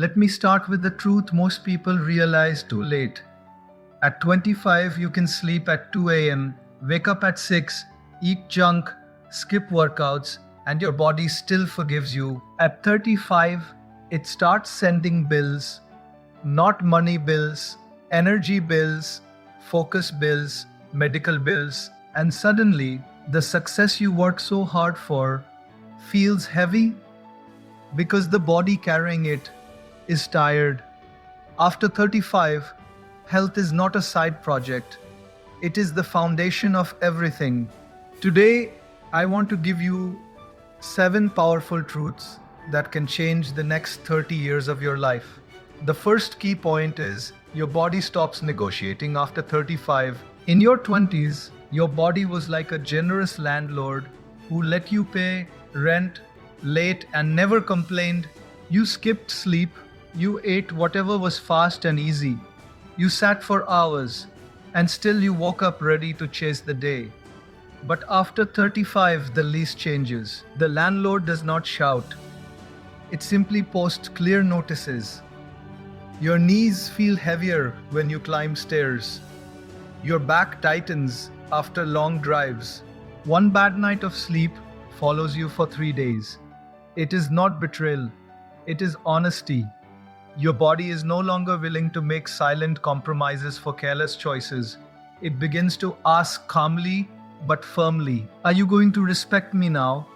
Let me start with the truth most people realize too late. At 25, you can sleep at 2 a.m., wake up at 6, eat junk, skip workouts, and your body still forgives you. At 35, it starts sending bills, not money bills, energy bills, focus bills, medical bills, and suddenly the success you work so hard for feels heavy because the body carrying it is tired. After 35, health is not a side project, it is the foundation of everything. Today, I want to give you 7 powerful truths that can change the next 30 years of your life. The first key point is your body stops negotiating after 35. In your 20s, your body was like a generous landlord who let you pay rent late and never complained. You skipped sleep, you ate whatever was fast and easy. You sat for hours, and still you woke up ready to chase the day. But after 35, the lease changes. The landlord does not shout, it simply posts clear notices. Your knees feel heavier when you climb stairs. Your back tightens after long drives. One bad night of sleep follows you for 3 days. It is not betrayal, it is honesty. Your body is no longer willing to make silent compromises for careless choices. It begins to ask calmly but firmly, are you going to respect me now?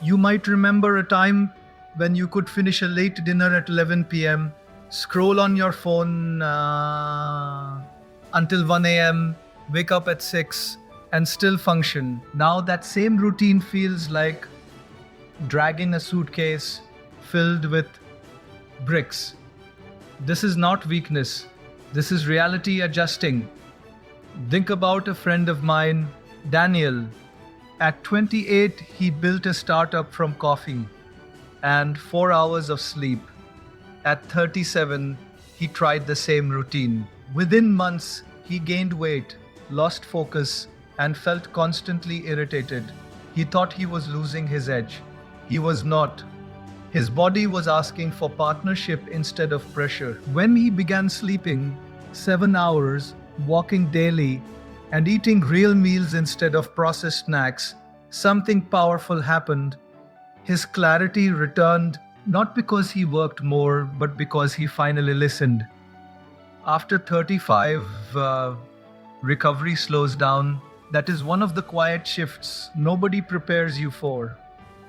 You might remember a time when you could finish a late dinner at 11 p.m., scroll on your phone until 1 a.m., wake up at 6, and still function. Now that same routine feels like dragging a suitcase filled with bricks. This is not weakness, this is reality adjusting. Think about a friend of mine, Daniel. At 28, he built a startup from coffee and 4 hours of sleep. At 37, he tried the same routine. Within months, he gained weight, lost focus, and felt constantly irritated. He thought he was losing his edge. He was not. His body was asking for partnership instead of pressure. When he began sleeping 7 hours, walking daily, and eating real meals instead of processed snacks, something powerful happened. His clarity returned, not because he worked more, but because he finally listened. After 35, recovery slows down. That is one of the quiet shifts nobody prepares you for.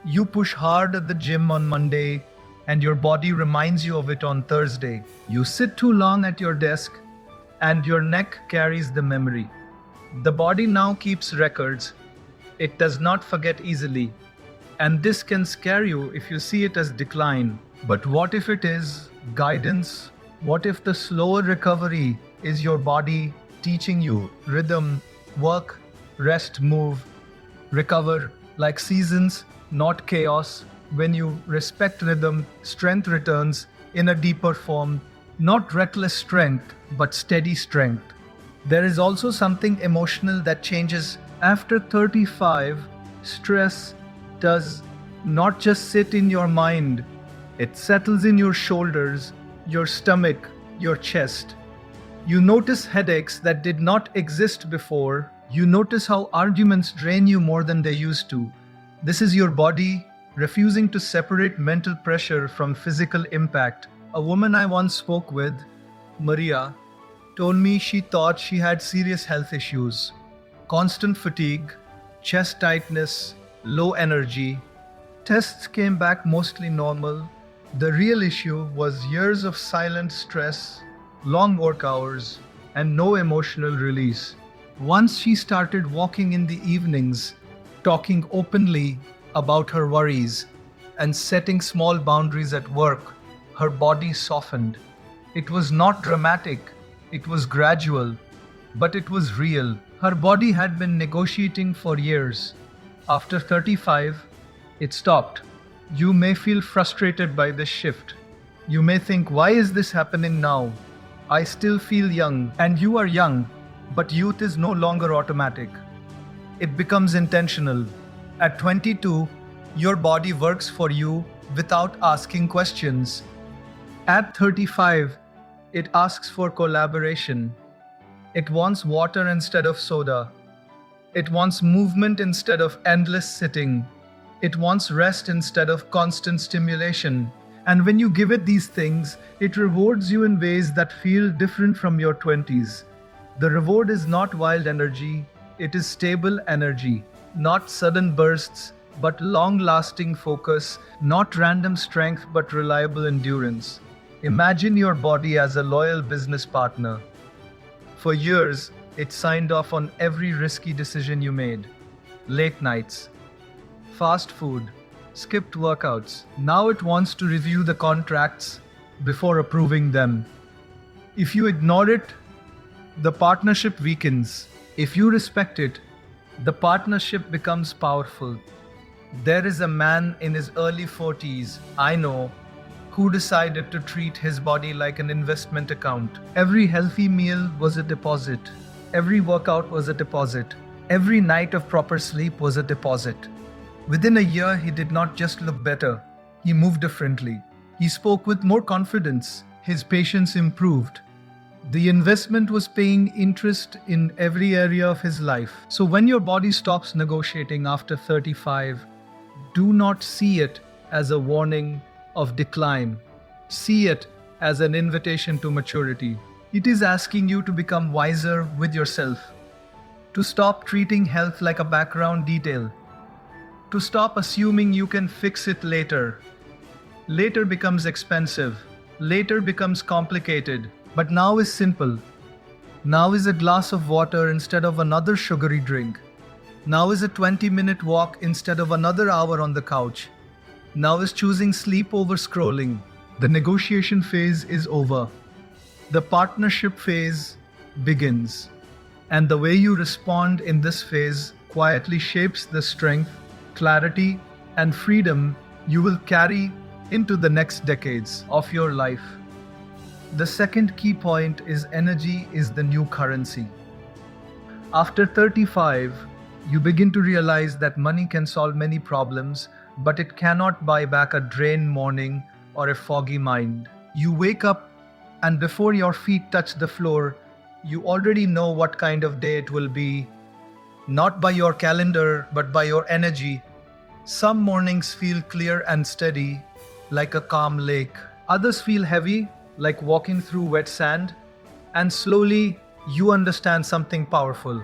You push hard at the gym on Monday, and your body reminds you of it on Thursday. You sit too long at your desk, and your neck carries the memory. The body now keeps records. It does not forget easily. And this can scare you if you see it as decline. But what if it is guidance? What if the slower recovery is your body teaching you rhythm, work, rest, move, recover, like seasons, not chaos? When you respect rhythm, strength returns in a deeper form, not reckless strength, but steady strength. There is also something emotional that changes after 35. Stress does not just sit in your mind, it settles in your shoulders, your stomach, your chest. You notice headaches that did not exist before. You notice how arguments drain you more than they used to. This is your body refusing to separate mental pressure from physical impact. A woman I once spoke with, Maria, told me she thought she had serious health issues. Constant fatigue, chest tightness, low energy. Tests came back mostly normal. The real issue was years of silent stress, long work hours, and no emotional release. Once she started walking in the evenings, talking openly about her worries, and setting small boundaries at work, her body softened. It was not dramatic, it was gradual, but it was real. Her body had been negotiating for years. After 35, it stopped. You may feel frustrated by this shift. You may think, why is this happening now? I still feel young, and you are young, but youth is no longer automatic. It becomes intentional. At 22, your body works for you without asking questions. At 35, it asks for collaboration. It wants water instead of soda. It wants movement instead of endless sitting. It wants rest instead of constant stimulation. And when you give it these things, it rewards you in ways that feel different from your 20s. The reward is not wild energy, it is stable energy. Not sudden bursts, but long lasting focus. Not random strength, but reliable endurance. Imagine your body as a loyal business partner. For years, it signed off on every risky decision you made. Late nights, fast food, skipped workouts. Now it wants to review the contracts before approving them. If you ignore it, the partnership weakens. If you respect it, the partnership becomes powerful. There is a man in his early 40s, I know, who decided to treat his body like an investment account. Every healthy meal was a deposit. Every workout was a deposit. Every night of proper sleep was a deposit. Within a year, he did not just look better, he moved differently. He spoke with more confidence. His patience improved. The investment was paying interest in every area of his life. So when your body stops negotiating after 35, do not see it as a warning of decline. See it as an invitation to maturity. It is asking you to become wiser with yourself, to stop treating health like a background detail, to stop assuming you can fix it later. Later becomes expensive, later becomes complicated, but now is simple. Now is a glass of water instead of another sugary drink. Now is a 20-minute walk instead of another hour on the couch. Now is choosing sleep over scrolling. The negotiation phase is over. The partnership phase begins. And the way you respond in this phase quietly shapes the strength, clarity, and freedom you will carry into the next decades of your life. The second key point is energy is the new currency. After 35, you begin to realize that money can solve many problems, but it cannot buy back a drained morning or a foggy mind. You wake up, and before your feet touch the floor, you already know what kind of day it will be, not by your calendar, but by your energy. Some mornings feel clear and steady, like a calm lake. Others feel heavy, like walking through wet sand. And slowly, you understand something powerful.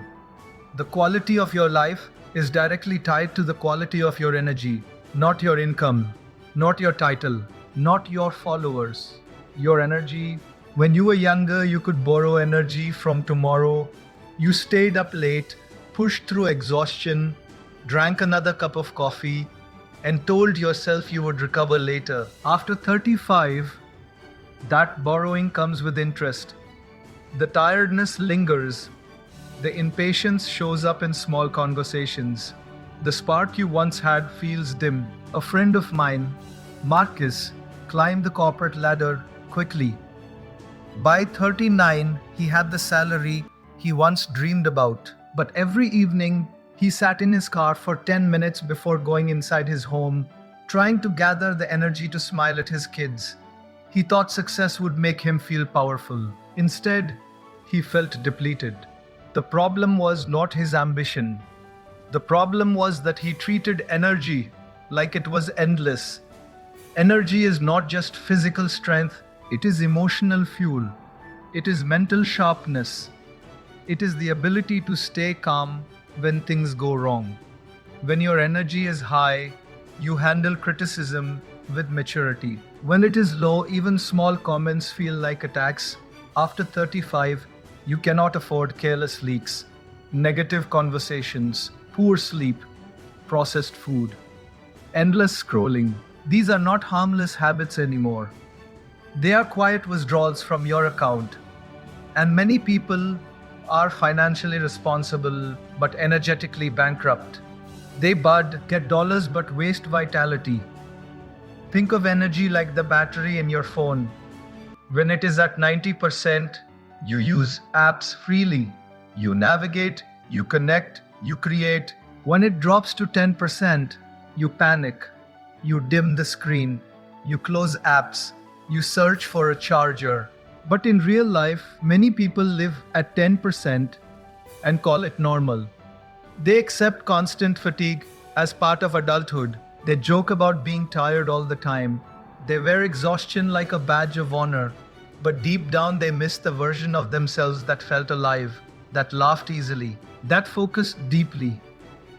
The quality of your life is directly tied to the quality of your energy, not your income, not your title, not your followers. Your energy. When you were younger, you could borrow energy from tomorrow. You stayed up late, pushed through exhaustion, drank another cup of coffee, and told yourself you would recover later. After 35, that borrowing comes with interest. The tiredness lingers. The impatience shows up in small conversations. The spark you once had feels dim. A friend of mine, Marcus, climbed the corporate ladder quickly. By 39, he had the salary he once dreamed about. But every evening, he sat in his car for 10 minutes before going inside his home, trying to gather the energy to smile at his kids. He thought success would make him feel powerful. Instead, he felt depleted. The problem was not his ambition. The problem was that he treated energy like it was endless. Energy is not just physical strength, it is emotional fuel. It is mental sharpness. It is the ability to stay calm when things go wrong. When your energy is high, you handle criticism with maturity. When it is low, even small comments feel like attacks. After 35, you cannot afford careless leaks, negative conversations, poor sleep, processed food, endless scrolling. These are not harmless habits anymore. They are quiet withdrawals from your account. And many people are financially responsible but energetically bankrupt. They bud, get dollars but waste vitality. Think of energy like the battery in your phone. When it is at 90%, you use apps freely. You navigate, you connect, you create. When it drops to 10%, you panic. You dim the screen. You close apps. You search for a charger. But in real life, many people live at 10% and call it normal. They accept constant fatigue as part of adulthood. They joke about being tired all the time. They wear exhaustion like a badge of honor. But deep down, they miss the version of themselves that felt alive, that laughed easily, that focused deeply,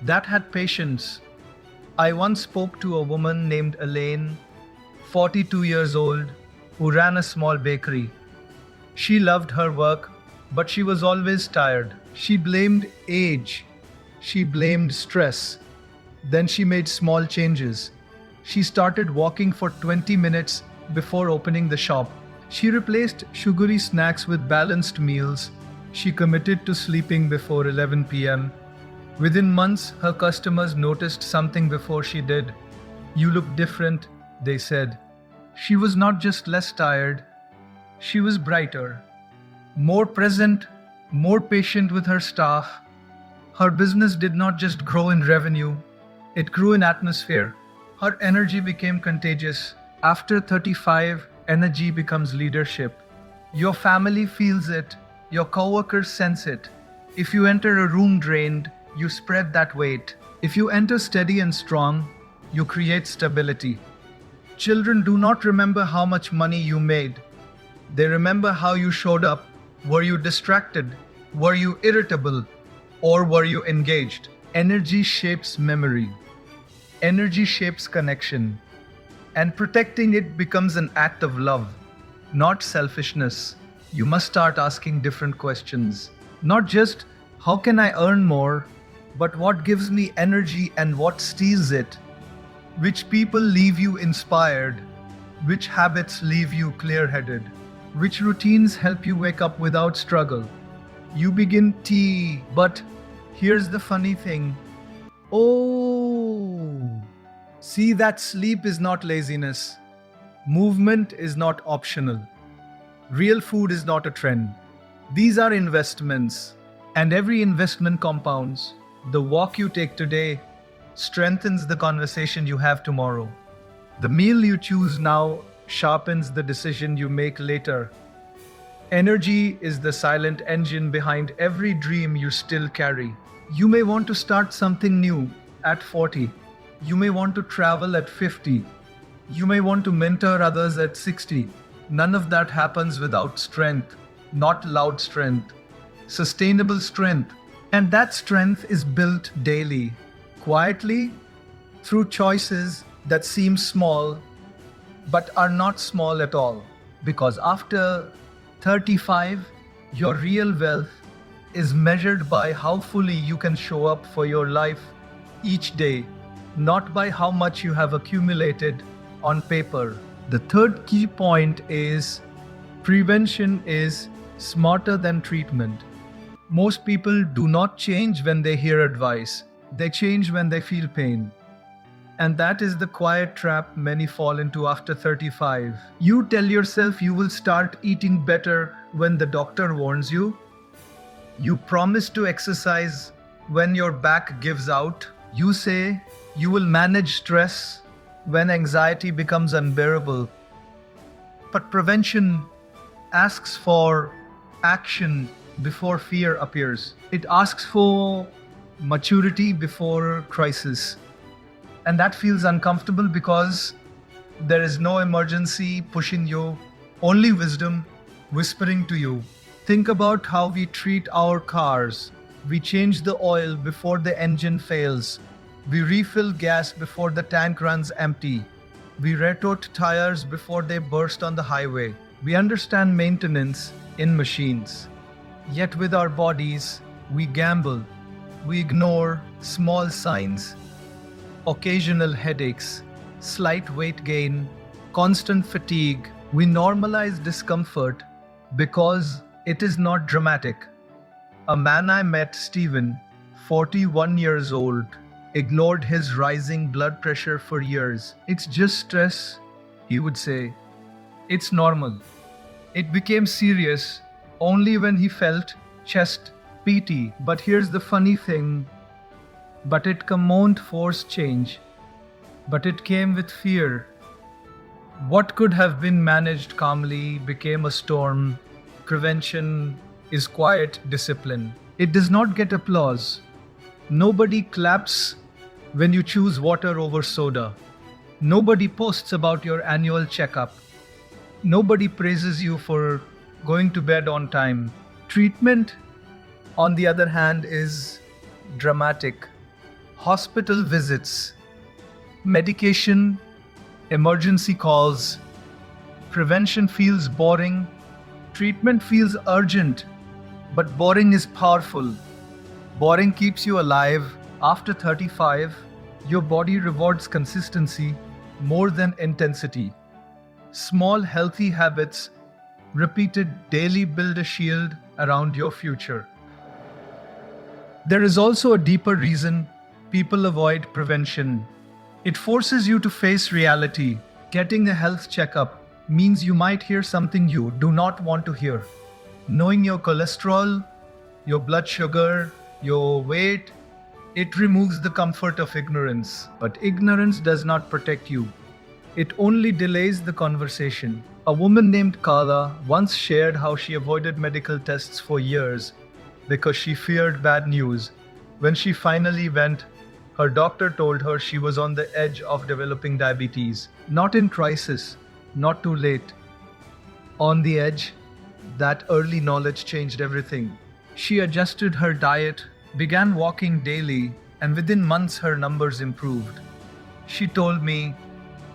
that had patience. I once spoke to a woman named Elaine, 42 years old, who ran a small bakery. She loved her work, but she was always tired. She blamed age. She blamed stress. Then she made small changes. She started walking for 20 minutes before opening the shop. She replaced sugary snacks with balanced meals. She committed to sleeping before 11 p.m. Within months, her customers noticed something before she did. "You look different," they said. She was not just less tired, she was brighter, more present, more patient with her staff. Her business did not just grow in revenue, it grew in atmosphere. Her energy became contagious. After 35, energy becomes leadership. Your family feels it, your coworkers sense it. If you enter a room drained, you spread that weight. If you enter steady and strong, you create stability. Children do not remember how much money you made. They remember how you showed up. Were you distracted? Were you irritable? Or were you engaged? Energy shapes memory. Energy shapes connection. And protecting it becomes an act of love, not selfishness. You must start asking different questions. Not just, how can I earn more? But what gives me energy and what steals it? Which people leave you inspired? Which habits leave you clear-headed? Which routines help you wake up without struggle? You begin tea, but here's the funny thing. Oh, see that sleep is not laziness. Movement is not optional. Real food is not a trend. These are investments, and every investment compounds. The walk you take today strengthens the conversation you have tomorrow. The meal you choose now sharpens the decision you make later. Energy is the silent engine behind every dream you still carry. You may want to start something new at 40. You may want to travel at 50. You may want to mentor others at 60. None of that happens without strength, not loud strength, sustainable strength. And that strength is built daily, quietly, through choices that seem small, but are not small at all. Because after 35, your real wealth is measured by how fully you can show up for your life each day, not by how much you have accumulated on paper. The third key point is prevention is smarter than treatment. Most people do not change when they hear advice. They change when they feel pain. And that is the quiet trap many fall into after 35. You tell yourself you will start eating better when the doctor warns you. You promise to exercise when your back gives out. You say you will manage stress when anxiety becomes unbearable. But prevention asks for action before fear appears. It asks for maturity before crisis. And that feels uncomfortable because there is no emergency pushing you, only wisdom whispering to you. Think about how we treat our cars. We change the oil before the engine fails. We refill gas before the tank runs empty. We retot tires before they burst on the highway. We understand maintenance in machines. Yet with our bodies, we gamble. We ignore small signs. Occasional headaches, slight weight gain, constant fatigue. We normalize discomfort because it is not dramatic. A man I met, Stephen, 41 years old, ignored his rising blood pressure for years. "It's just stress," he would say. "It's normal." It became serious only when he felt chest PT. But here's the funny thing. But it won't force change. But it came with fear. What could have been managed calmly became a storm. Prevention is quiet discipline. It does not get applause. Nobody claps when you choose water over soda. Nobody posts about your annual checkup. Nobody praises you for going to bed on time. Treatment, on the other hand, is dramatic. Hospital visits, medication, emergency calls. Prevention feels boring. Treatment feels urgent. But boring is powerful. Boring keeps you alive. After 35, your body rewards consistency more than intensity. Small healthy habits repeated daily build a shield around your future. There is also a deeper reason people avoid prevention. It forces you to face reality. Getting a health checkup means you might hear something you do not want to hear. Knowing your cholesterol, your blood sugar, your weight, it removes the comfort of ignorance. But ignorance does not protect you. It only delays the conversation. A woman named Kala once shared how she avoided medical tests for years because she feared bad news. When she finally went, her doctor told her she was on the edge of developing diabetes. Not in crisis, not too late. On the edge, that early knowledge changed everything. She adjusted her diet, began walking daily, and within months her numbers improved. She told me,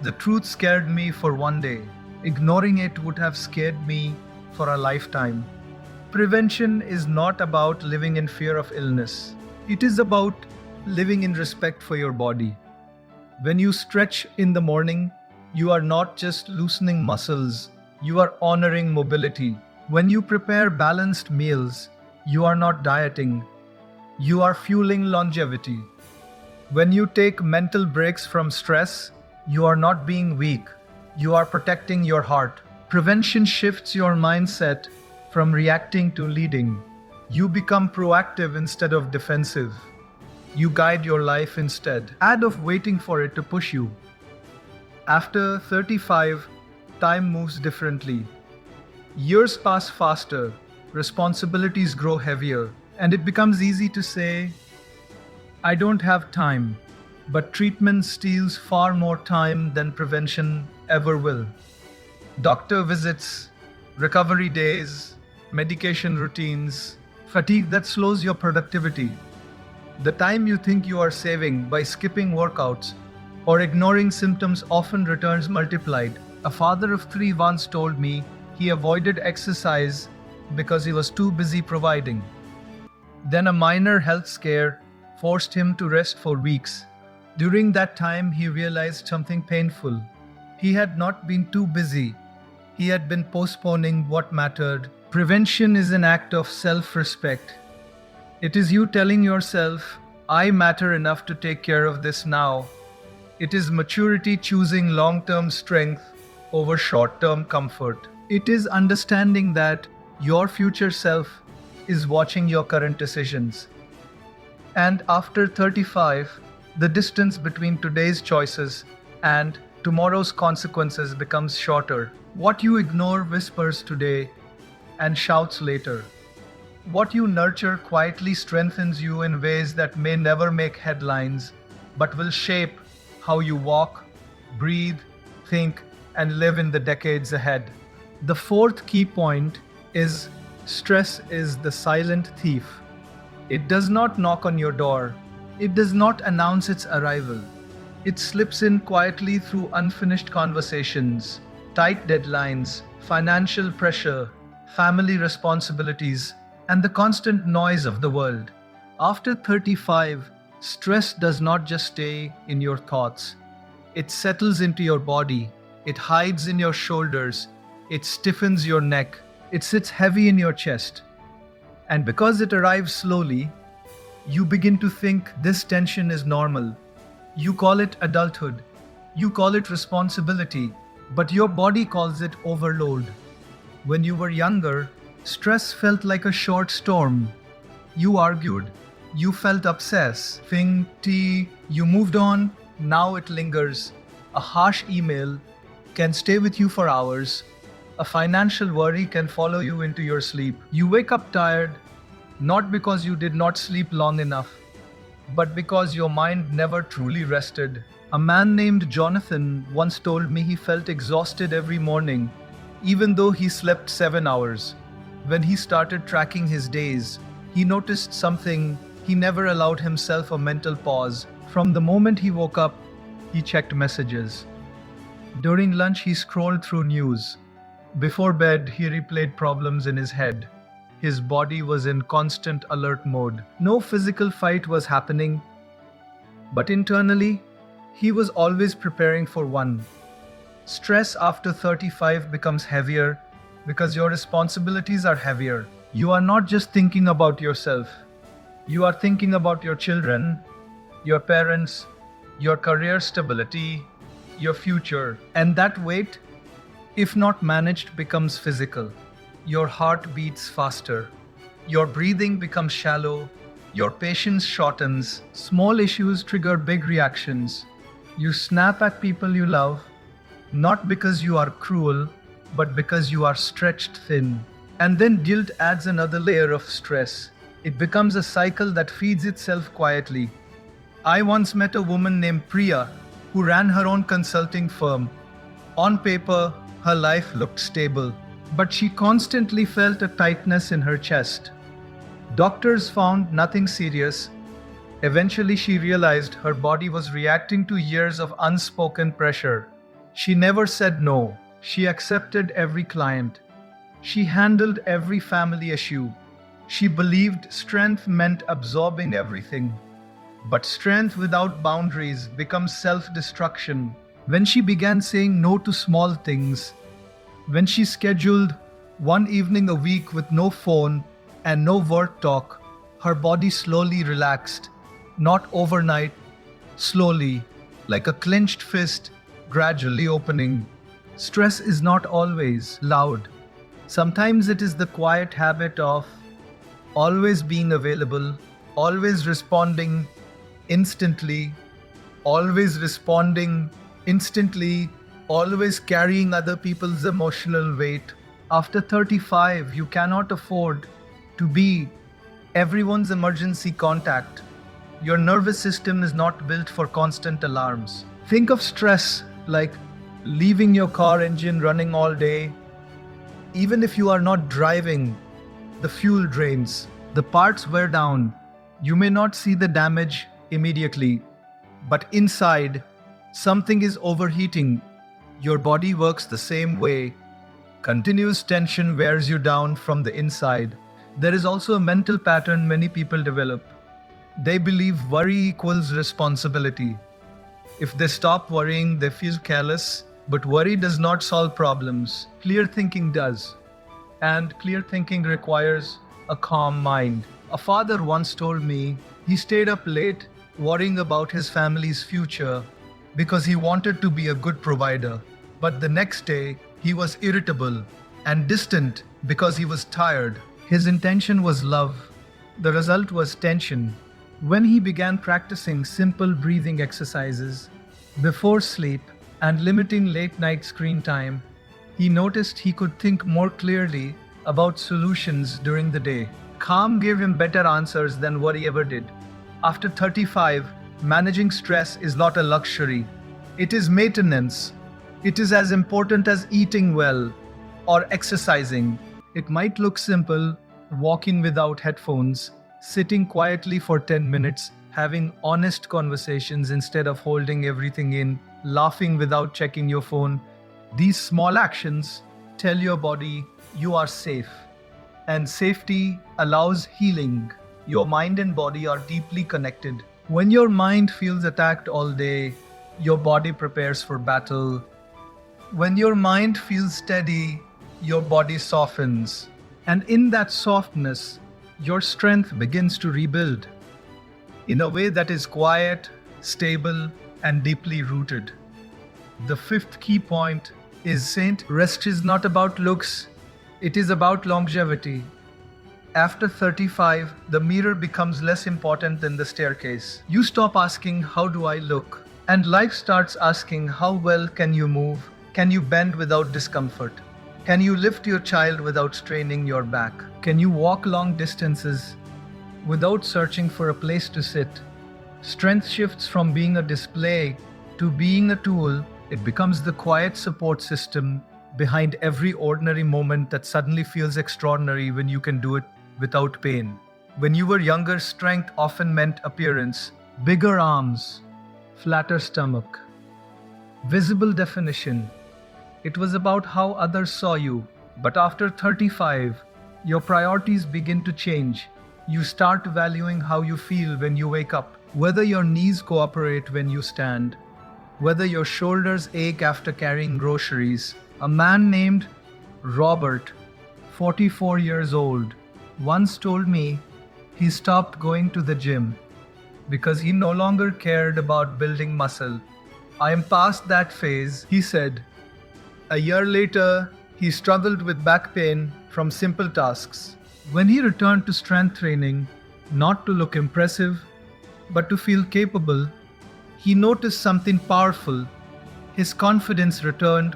"The truth scared me for one day. Ignoring it would have scared me for a lifetime." Prevention is not about living in fear of illness. It is about living in respect for your body. When you stretch in the morning, you are not just loosening muscles, you are honoring mobility. When you prepare balanced meals, you are not dieting, you are fueling longevity. When you take mental breaks from stress, you are not being weak, you are protecting your heart. Prevention shifts your mindset from reacting to leading. You become proactive instead of defensive. You guide your life instead of waiting for it to push you. After 35, time moves differently. Years pass faster, responsibilities grow heavier, and it becomes easy to say, "I don't have time." But treatment steals far more time than prevention ever will. Doctor visits, recovery days, medication routines, fatigue that slows your productivity. The time you think you are saving by skipping workouts or ignoring symptoms often returns multiplied. A father of 3 once told me he avoided exercise because he was too busy providing. Then a minor health scare forced him to rest for weeks. During that time, he realized something painful. He had not been too busy. He had been postponing what mattered. Prevention is an act of self-respect. It is you telling yourself, "I matter enough to take care of this now." It is maturity choosing long-term strength over short-term comfort. It is understanding that your future self is watching your current decisions. And after 35, the distance between today's choices and tomorrow's consequences becomes shorter. What you ignore whispers today and shouts later. What you nurture quietly strengthens you in ways that may never make headlines, but will shape how you walk, breathe, think, and live in the decades ahead. The fourth key point is stress is the silent thief. It does not knock on your door. It does not announce its arrival. It slips in quietly through unfinished conversations, tight deadlines, financial pressure, family responsibilities, and the constant noise of the world. After 35, stress does not just stay in your thoughts. It settles into your body. It hides in your shoulders. It stiffens your neck. It sits heavy in your chest. And because it arrives slowly, you begin to think this tension is normal. You call it adulthood. You call it responsibility. But your body calls it overload. When you were younger, stress felt like a short storm. You argued. You felt obsessed. You moved on. Now it lingers. A harsh email can stay with you for hours. A financial worry can follow you into your sleep. You wake up tired, not because you did not sleep long enough, but because your mind never truly rested. A man named Jonathan once told me he felt exhausted every morning, even though he slept 7 hours. When he started tracking his days, he noticed something. He never allowed himself a mental pause. From the moment he woke up, he checked messages. During lunch, he scrolled through news. Before bed, he replayed problems in his head. His body was in constant alert mode. No physical fight was happening, but internally, he was always preparing for one. Stress after 35 becomes heavier because your responsibilities are heavier. You are not just thinking about yourself, you are thinking about your children, your parents, your career stability, your future. And that weight, if not managed, becomes physical. Your heart beats faster, your breathing becomes shallow, your patience shortens. Small issues trigger big reactions. You snap at people you love, not because you are cruel, but because you are stretched thin. And then guilt adds another layer of stress. It becomes a cycle that feeds itself quietly. I once met a woman named Priya who ran her own consulting firm. On paper, her life looked stable, but she constantly felt a tightness in her chest. Doctors found nothing serious. Eventually, she realized her body was reacting to years of unspoken pressure. She never said no. She accepted every client. She handled every family issue. She believed strength meant absorbing everything. But strength without boundaries becomes self-destruction. When she began saying no to small things, when she scheduled one evening a week with no phone and no work talk, her body slowly relaxed. Not overnight, slowly, like a clenched fist gradually opening. Stress is not always loud. Sometimes it is the quiet habit of always being available, always responding instantly, always responding instantly, always carrying other people's emotional weight. After 35, you cannot afford to be everyone's emergency contact. Your nervous system is not built for constant alarms. Think of stress like leaving your car engine running all day. Even if you are not driving, the fuel drains, the parts wear down. You may not see the damage immediately, but inside, something is overheating. Your body works the same way. Continuous tension wears you down from the inside. There is also a mental pattern many people develop. They believe worry equals responsibility. If they stop worrying, they feel careless. But worry does not solve problems. Clear thinking does. And clear thinking requires a calm mind. A father once told me he stayed up late worrying about his family's future because he wanted to be a good provider. But the next day, he was irritable and distant because he was tired. His intention was love. The result was tension. When he began practicing simple breathing exercises before sleep and limiting late night screen time, he noticed he could think more clearly about solutions during the day. Calm gave him better answers than worry ever did. After 35, managing stress is not a luxury. It is maintenance. It is as important as eating well or exercising. It might look simple, walking without headphones, sitting quietly for 10 minutes, having honest conversations instead of holding everything in, laughing without checking your phone. These small actions tell your body you are safe. And safety allows healing. Your mind and body are deeply connected. When your mind feels attacked all day, your body prepares for battle. When your mind feels steady, your body softens. And in that softness, your strength begins to rebuild in a way that is quiet, stable, and deeply rooted. The fifth key point is Saint rest is not about looks, it is about longevity. After 35, the mirror becomes less important than the staircase. You stop asking, how do I look? And life starts asking, how well can you move? Can you bend without discomfort? Can you lift your child without straining your back? Can you walk long distances without searching for a place to sit? Strength shifts from being a display to being a tool. It becomes the quiet support system behind every ordinary moment that suddenly feels extraordinary when you can do it without pain. When you were younger, strength often meant appearance, bigger arms, flatter stomach, visible definition. It was about how others saw you. But after 35, your priorities begin to change. You start valuing how you feel when you wake up, whether your knees cooperate when you stand, whether your shoulders ache after carrying groceries. A man named Robert, 44 years old, once told me he stopped going to the gym because he no longer cared about building muscle. I am past that phase, he said. A year later, he struggled with back pain from simple tasks. When he returned to strength training, not to look impressive, but to feel capable, he noticed something powerful. His confidence returned,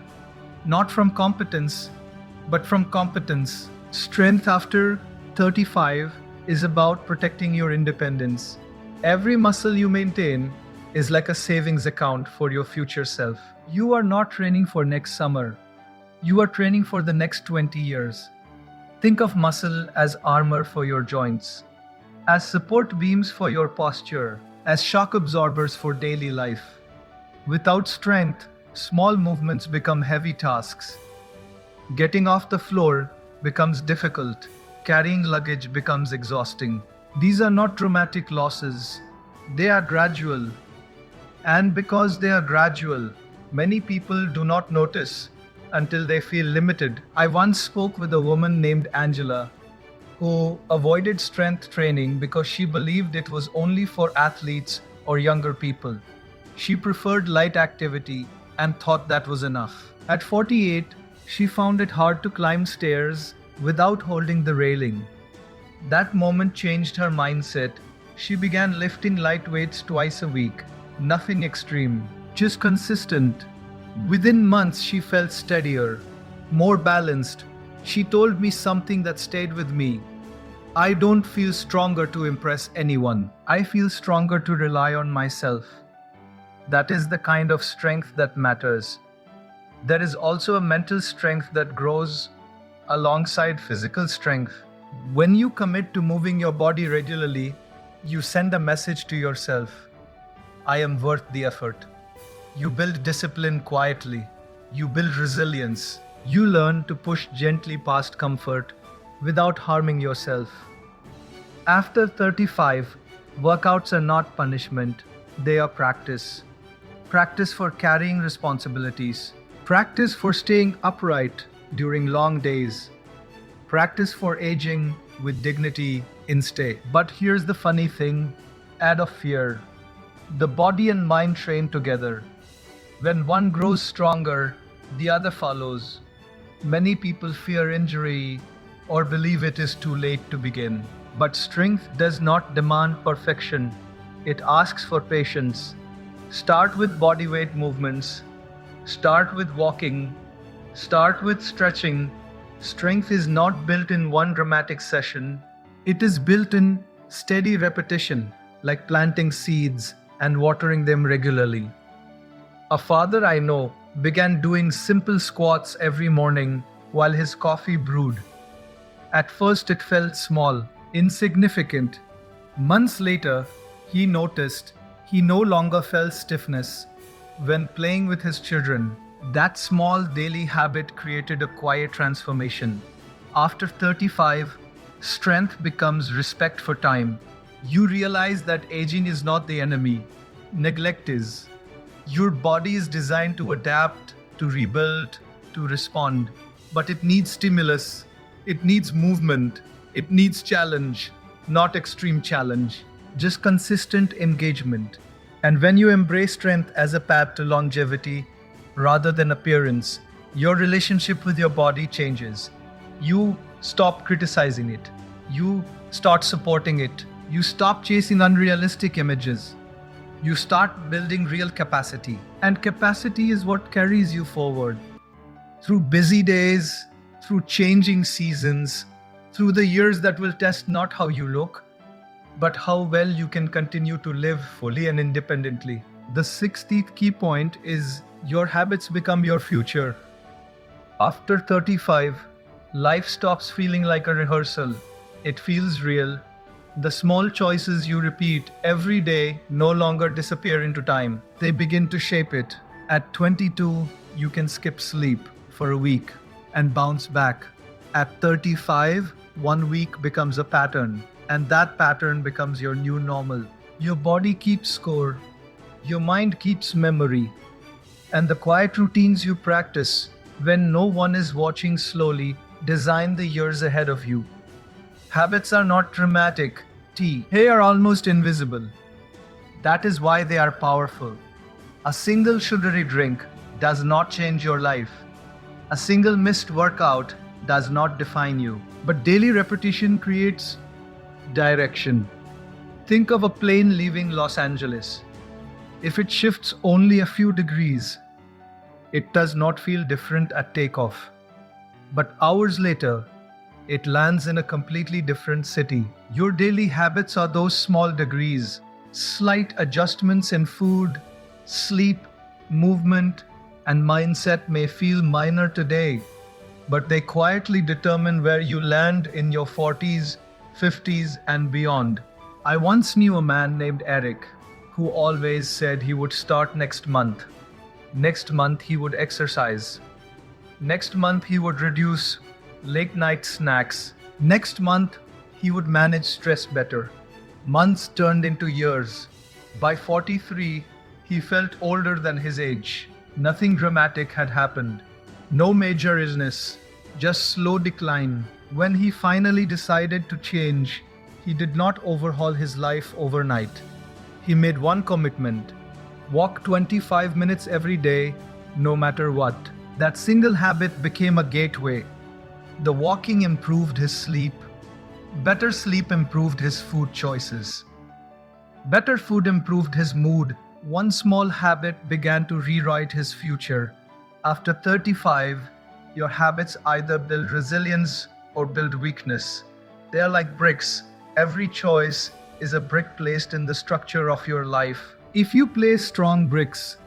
not from competence, but from competence. Strength after 35 is about protecting your independence. Every muscle you maintain is like a savings account for your future self. You are not training for next summer. You are training for the next 20 years. Think of muscle as armor for your joints, as support beams for your posture, as shock absorbers for daily life. Without strength, small movements become heavy tasks. Getting off the floor becomes difficult. Carrying luggage becomes exhausting. These are not dramatic losses. They are gradual. And because they are gradual, many people do not notice until they feel limited. I once spoke with a woman named Angela who avoided strength training because she believed it was only for athletes or younger people. She preferred light activity and thought that was enough. At 48, she found it hard to climb stairs without holding the railing. That moment changed her mindset. She began lifting light weights twice a week. Nothing extreme, just consistent. Within months, she felt steadier, more balanced. She told me something that stayed with me. I don't feel stronger to impress anyone. I feel stronger to rely on myself. That is the kind of strength that matters. There is also a mental strength that grows alongside physical strength. When you commit to moving your body regularly, you send a message to yourself. I am worth the effort. You build discipline quietly. You build resilience. You learn to push gently past comfort without harming yourself. After 35, workouts are not punishment, they are practice. Practice for carrying responsibilities. Practice for staying upright during long days. Practice for aging with dignity instead. But here's the funny thing, add a fear. The body and mind train together. When one grows stronger, the other follows. Many people fear injury or believe it is too late to begin. But strength does not demand perfection. It asks for patience. Start with bodyweight movements. Start with walking. Start with stretching. Strength is not built in one dramatic session. It is built in steady repetition, like planting seeds and watering them regularly. A father I know began doing simple squats every morning while his coffee brewed. At first it felt small, insignificant. Months later, he noticed he no longer felt stiffness when playing with his children. That small daily habit created a quiet transformation. After 35, strength becomes respect for time. You realize that aging is not the enemy, neglect is. Your body is designed to adapt, to rebuild, to respond. But it needs stimulus, it needs movement, it needs challenge, not extreme challenge, just consistent engagement. And when you embrace strength as a path to longevity rather than appearance, your relationship with your body changes. You stop criticizing it. You start supporting it. You stop chasing unrealistic images. You start building real capacity. And capacity is what carries you forward. Through busy days, through changing seasons, through the years that will test not how you look, but how well you can continue to live fully and independently. The 16th key point is your habits become your future. After 35, life stops feeling like a rehearsal. It feels real. The small choices you repeat every day no longer disappear into time. They begin to shape it. At 22, you can skip sleep for a week and bounce back. At 35, 1 week becomes a pattern, and that pattern becomes your new normal. Your body keeps score, your mind keeps memory, and the quiet routines you practice when no one is watching slowly design the years ahead of you. Habits are not dramatic. They are almost invisible. That is why they are powerful. A single sugary drink does not change your life. A single missed workout does not define you. But daily repetition creates direction. Think of a plane leaving Los Angeles. If it shifts only a few degrees, it does not feel different at takeoff. But hours later, it lands in a completely different city. Your daily habits are those small degrees. Slight adjustments in food, sleep, movement, and mindset may feel minor today, but they quietly determine where you land in your 40s, 50s, and beyond. I once knew a man named Eric who always said he would start next month. Next month he would exercise. Next month he would reduce late night snacks. Next month he would manage stress better. Months turned into years. By 43, he felt older than his age. Nothing dramatic had happened. No major illness, just slow decline. When he finally decided to change, he did not overhaul his life overnight. He made one commitment: walk 25 minutes every day, no matter what. That single habit became a gateway. The walking improved his sleep. Better sleep improved his food choices. Better food improved his mood. One small habit began to rewrite his future. After 35, your habits either build resilience or build weakness. They are like bricks. Every choice is a brick placed in the structure of your life. If you place strong bricks,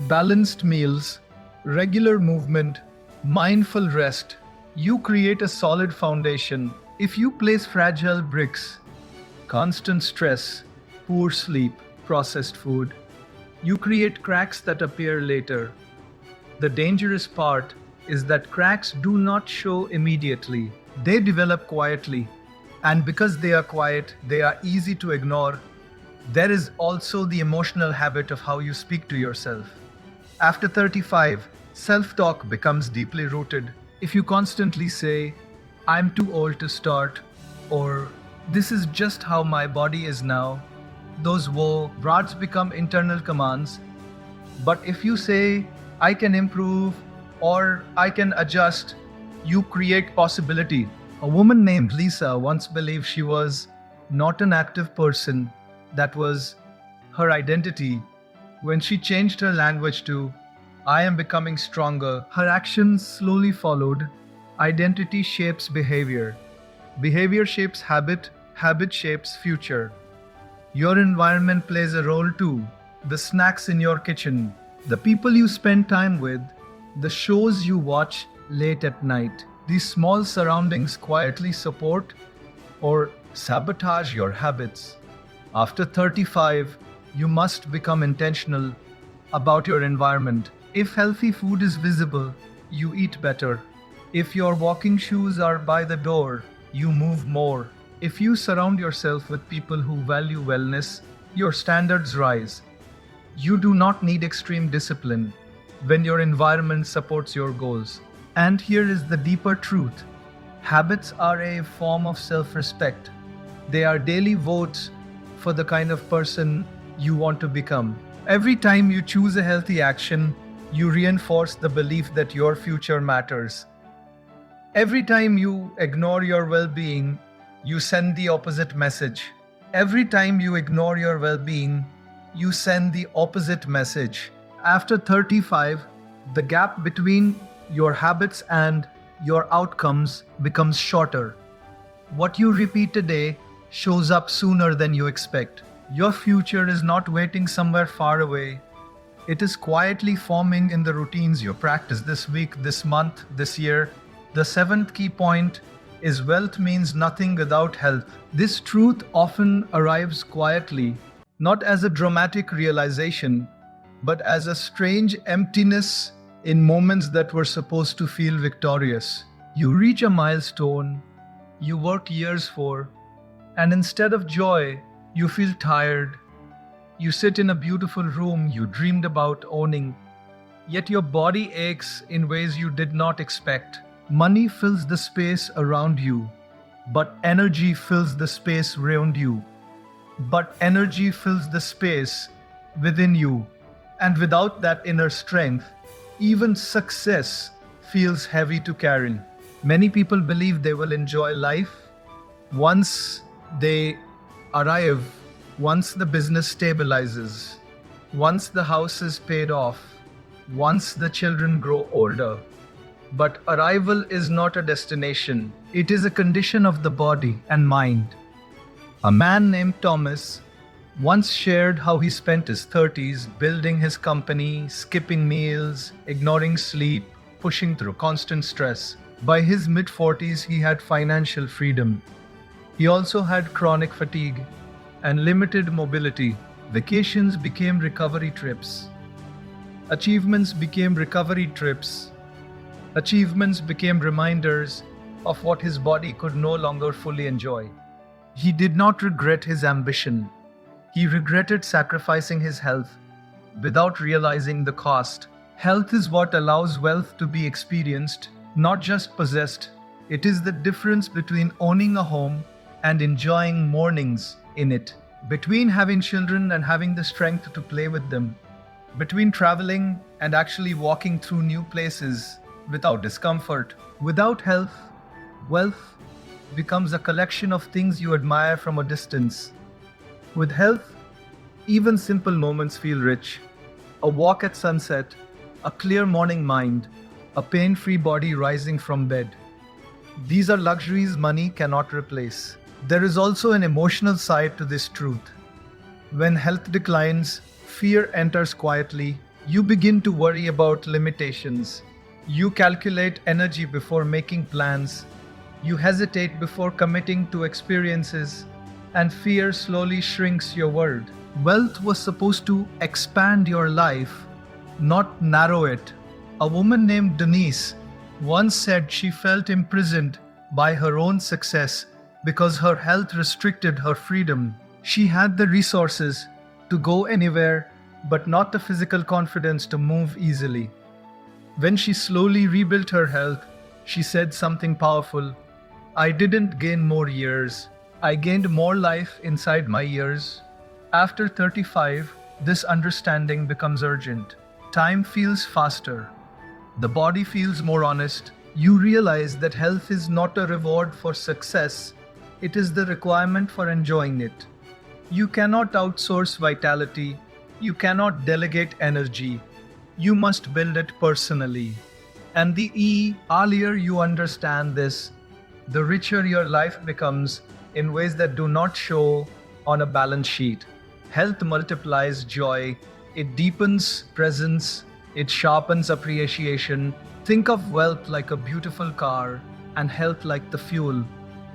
balanced meals, regular movement, mindful rest, you create a solid foundation. If you place fragile bricks, constant stress, poor sleep, processed food, you create cracks that appear later. The dangerous part is that cracks do not show immediately. They develop quietly. And because they are quiet, they are easy to ignore. There is also the emotional habit of how you speak to yourself. After 35, self-talk becomes deeply rooted. If you constantly say, "I'm too old to start," or "this is just how my body is now," those words become internal commands. But if you say, "I can improve," or "I can adjust," you create possibility. A woman named Lisa once believed she was not an active person. That was her identity. When she changed her language to "I am becoming stronger," her actions slowly followed. Identity shapes behavior. Behavior shapes habit. Habit shapes future. Your environment plays a role too. The snacks in your kitchen, the people you spend time with, the shows you watch late at night. These small surroundings quietly support or sabotage your habits. After 35, you must become intentional about your environment. If healthy food is visible, you eat better. If your walking shoes are by the door, you move more. If you surround yourself with people who value wellness, your standards rise. You do not need extreme discipline when your environment supports your goals. And here is the deeper truth. Habits are a form of self-respect. They are daily votes for the kind of person you want to become. Every time you choose a healthy action, you reinforce the belief that your future matters. Every time you ignore your well-being, you send the opposite message. Every time you ignore your well-being, you send the opposite message. After 35, the gap between your habits and your outcomes becomes shorter. What you repeat today shows up sooner than you expect. Your future is not waiting somewhere far away. It is quietly forming in the routines you practice this week, this month, this year. The seventh key point is wealth means nothing without health. This truth often arrives quietly, not as a dramatic realization, but as a strange emptiness in moments that were supposed to feel victorious. You reach a milestone you worked years for, and instead of joy, you feel tired. You sit in a beautiful room you dreamed about owning, yet your body aches in ways you did not expect. Money fills the space around you, but energy fills the space around you. But energy fills the space within you, and without that inner strength, even success feels heavy to carry. Many people believe they will enjoy life once they arrive, once the business stabilizes, once the house is paid off, once the children grow older. But arrival is not a destination, it is a condition of the body and mind. A man named Thomas once shared how he spent his 30s building his company, skipping meals, ignoring sleep, pushing through constant stress. By his mid-40s, he had financial freedom. He also had chronic fatigue and limited mobility. Vacations became recovery trips. Achievements became recovery trips. Achievements became reminders of what his body could no longer fully enjoy. He did not regret his ambition. He regretted sacrificing his health without realizing the cost. Health is what allows wealth to be experienced, not just possessed. It is the difference between owning a home and enjoying mornings in it, between having children and having the strength to play with them, between traveling and actually walking through new places without discomfort. Without health, wealth becomes a collection of things you admire from a distance. With health, even simple moments feel rich. A walk at sunset, a clear morning mind, a pain-free body rising from bed. These are luxuries money cannot replace. There is also an emotional side to this truth. When health declines, fear enters quietly. You begin to worry about limitations. You calculate energy before making plans. You hesitate before committing to experiences, and fear slowly shrinks your world. Wealth was supposed to expand your life, not narrow it. A woman named Denise once said she felt imprisoned by her own success because her health restricted her freedom. She had the resources to go anywhere, but not the physical confidence to move easily. When she slowly rebuilt her health, she said something powerful. I didn't gain more years. I gained more life inside my years. After 35, this understanding becomes urgent. Time feels faster. The body feels more honest. You realize that health is not a reward for success. It is the requirement for enjoying it. You cannot outsource vitality. You cannot delegate energy. You must build it personally. And the earlier you understand this, the richer your life becomes in ways that do not show on a balance sheet. Health multiplies joy. It deepens presence. It sharpens appreciation. Think of wealth like a beautiful car and health like the fuel.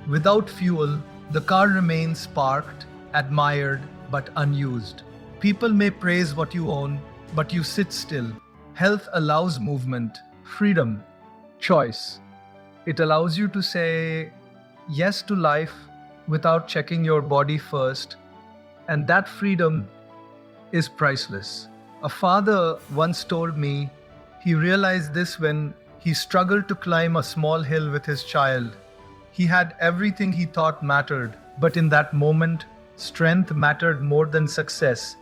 Without fuel, the car remains parked, admired, but unused. People may praise what you own, but you sit still. Health allows movement, freedom, choice. It allows you to say yes to life without checking your body first, and that freedom is priceless. A father once told me he realized this when he struggled to climb a small hill with his child. He had everything he thought mattered, but in that moment, strength mattered more than success.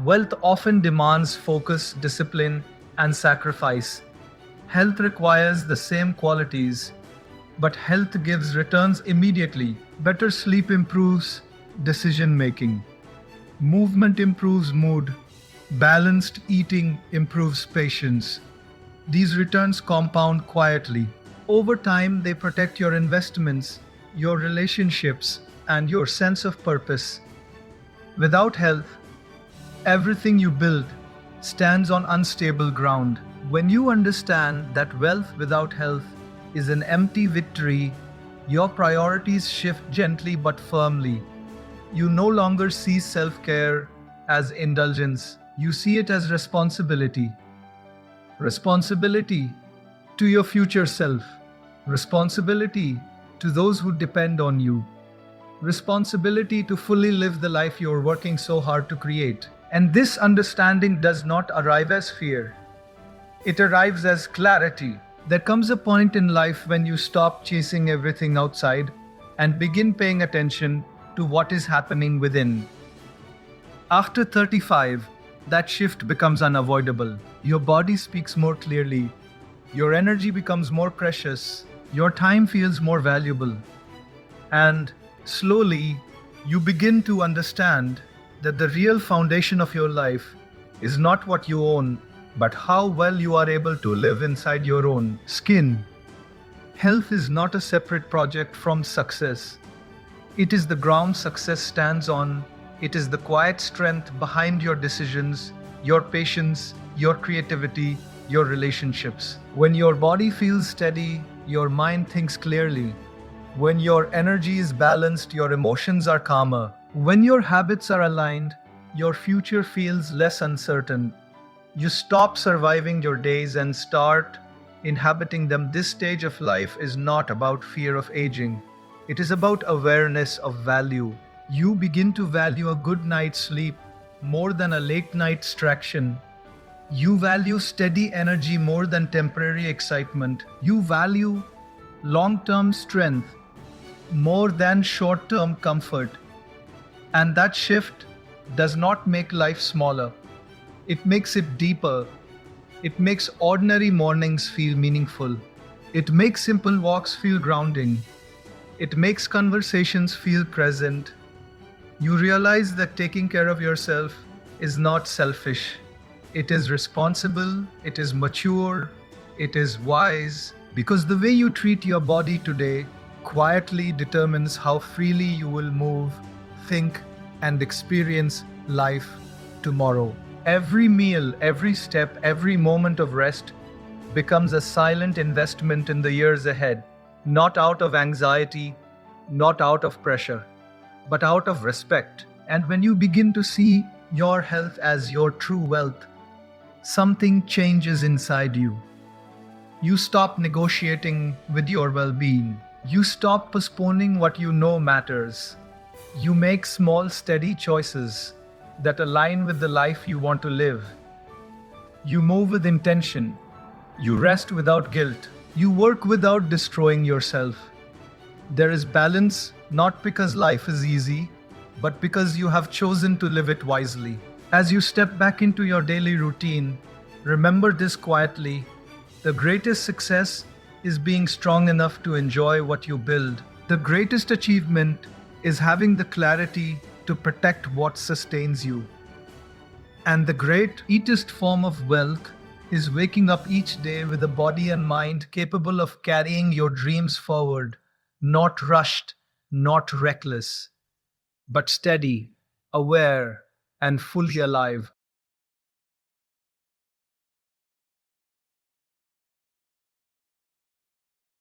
Wealth often demands focus, discipline, and sacrifice. Health requires the same qualities, but health gives returns immediately. Better sleep improves decision making. Movement improves mood. Balanced eating improves patience. These returns compound quietly. Over time, they protect your investments, your relationships, and your sense of purpose. Without health, everything you build stands on unstable ground. When you understand that wealth without health is an empty victory, your priorities shift gently but firmly. You no longer see self care as indulgence, you see it as responsibility. Responsibility to your future self, responsibility to those who depend on you, responsibility to fully live the life you're working so hard to create. And this understanding does not arrive as fear, it arrives as clarity. There comes a point in life when you stop chasing everything outside and begin paying attention to what is happening within. After 35, that shift becomes unavoidable. Your body speaks more clearly, your energy becomes more precious, your time feels more valuable, and slowly you begin to understand that the real foundation of your life is not what you own, but how well you are able to live inside your own skin. Health is not a separate project from success. It is the ground success stands on. It is the quiet strength behind your decisions, your patience, your creativity, your relationships. When your body feels steady, your mind thinks clearly. When your energy is balanced, your emotions are calmer. When your habits are aligned, your future feels less uncertain. You stop surviving your days and start inhabiting them. This stage of life is not about fear of aging, it is about awareness of value. You begin to value a good night's sleep more than a late night distraction. You value steady energy more than temporary excitement. You value long term strength more than short term comfort. And that shift does not make life smaller, it makes it deeper. It makes ordinary mornings feel meaningful. It makes simple walks feel grounding. It makes conversations feel present. You realize that taking care of yourself is not selfish. It is responsible, it is mature, it is wise, because the way you treat your body today quietly determines how freely you will move, think, and experience life tomorrow. Every meal, every step, every moment of rest becomes a silent investment in the years ahead, not out of anxiety, not out of pressure, but out of respect. And when you begin to see your health as your true wealth, something changes inside you. You stop negotiating with your well being. You stop postponing what you know matters. You make small, steady choices that align with the life you want to live. You move with intention. You rest without guilt. You work without destroying yourself. There is balance not because life is easy, but because you have chosen to live it wisely. As you step back into your daily routine, remember this quietly: the greatest success is being strong enough to enjoy what you build. The greatest achievement is having the clarity to protect what sustains you. And the greatest form of wealth is waking up each day with a body and mind capable of carrying your dreams forward, not rushed, not reckless, but steady, aware, and fully alive.